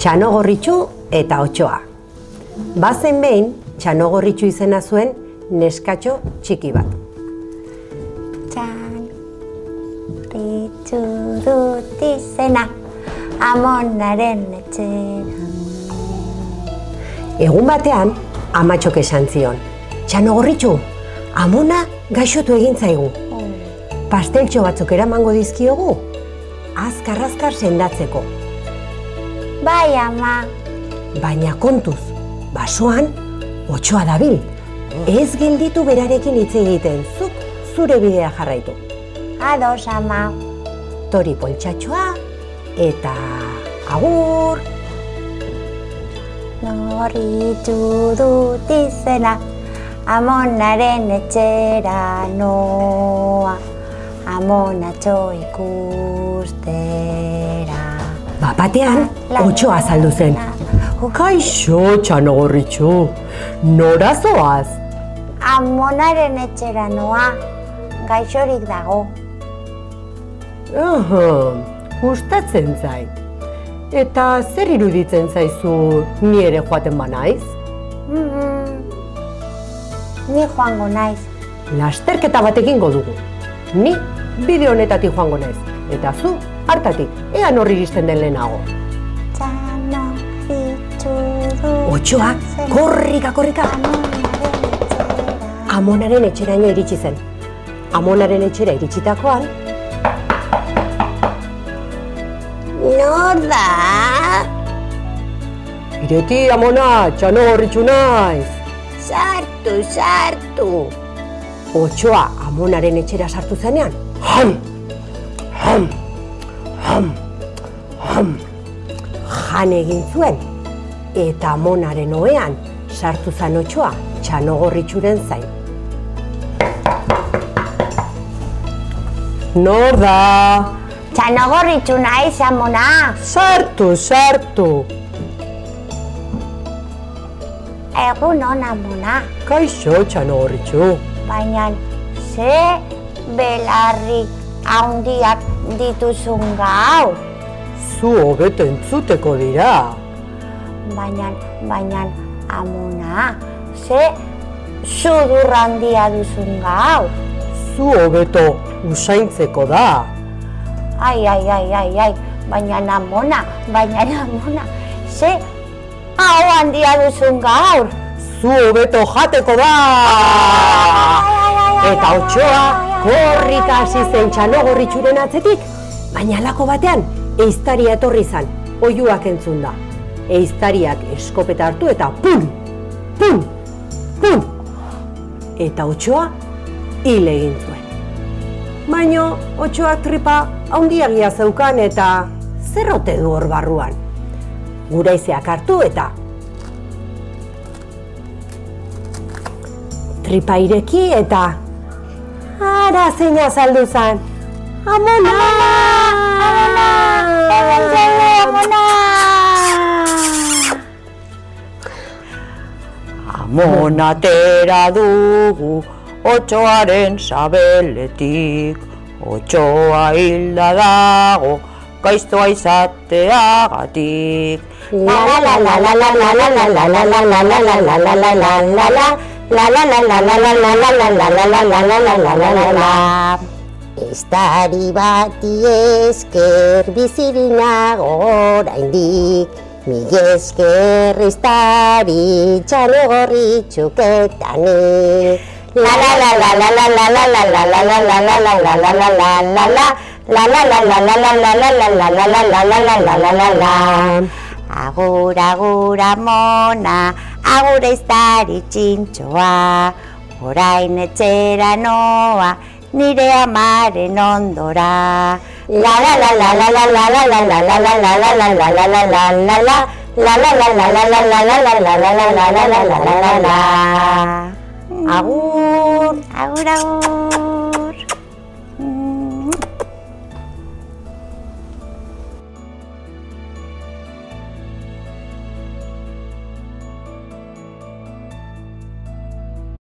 Txanogorritxu eta Otsoa. Bazen behin, Txanogorritxu izena zuen neskatxo txiki bat. Txanogorritxu dut izena, amonaren etxera. Egun batean, amatxok esan zion. Txanogorritxu, amona gaixotu egin zaigu. Pasteltxo batzuk eramango dizkiogu, azkar sendatzeko. Bai, ama. Baina kontuz, basoan, Otsoa dabil. Ez gelditu berarekin hitz egiten, zuk zure bidea jarraitu. Ados, ama. Tori poltsatxoa eta agur. Txanogorritxu dut izena, amonaren etxera noa, amonatxo ikustera. Bapatean, Otsoa azaldu zen. Kaixo, Txanogorritxu, nora zoaz? Amonaren etxera noa, gaixorik dago. Gustatzen zait. Eta zer iruditzen zaizu ni ere joaten banaiz? Ni joango naiz. Lasterketa bat egingo dugu. Ni bide honetatik joango naiz. Eta zu, hartatik, ea norri iristen den lehenago. Otsoa, korrika. Amonaren etxeraino iritsi zen. Amonaren etxera iritsitakoan, Nor da? ireti, Amona, Txanogorritxu naiz. Sartu. Otsoa Amonaren etxera sartu zenean, jan egin zuen, eta Amonaren ohean sartu zen Otsoa Txanogorritxuren zain. Nor da? Txanogorritxu naiz, amona. Sartu. Egunon, amona. Kaixo, Txanogorritxu. Baina, ze belarri handiak dituzun gaur. Zu hobeto entzuteko dira. Baina, amona, ze sudur handia duzun gaur. Zu hobeto usaintzeko da. Ai, baina amona, ze hau handia duzun gaur. Zu hobeto jateko da. Eta Otsoa korrika hasi zen Txanogorritxuren atzetik, baina halako batean ehiztaria etorri zan, oihuak entzun da. Ehiztariak eskopeta hartu eta pum! Eta Otsoa hil egin zuen. Baina Otsoak tripa handiagia zeukan eta zer ote du hor barruan. Guraizeak hartu eta tripa ireki eta ara zein azaldu zan. Amona! Amona atera dugu Otsoaren sabeletik, Otsoa hilda dago gaiztoa izateagatik. Ehiztari bati esker bizirik nago oraindik, mil esker ehiztari Txanogorritxuk eta nik. Agur amona, agur ehiztari txintxoa, orain etxera noa, nire amaren ondora. Agur.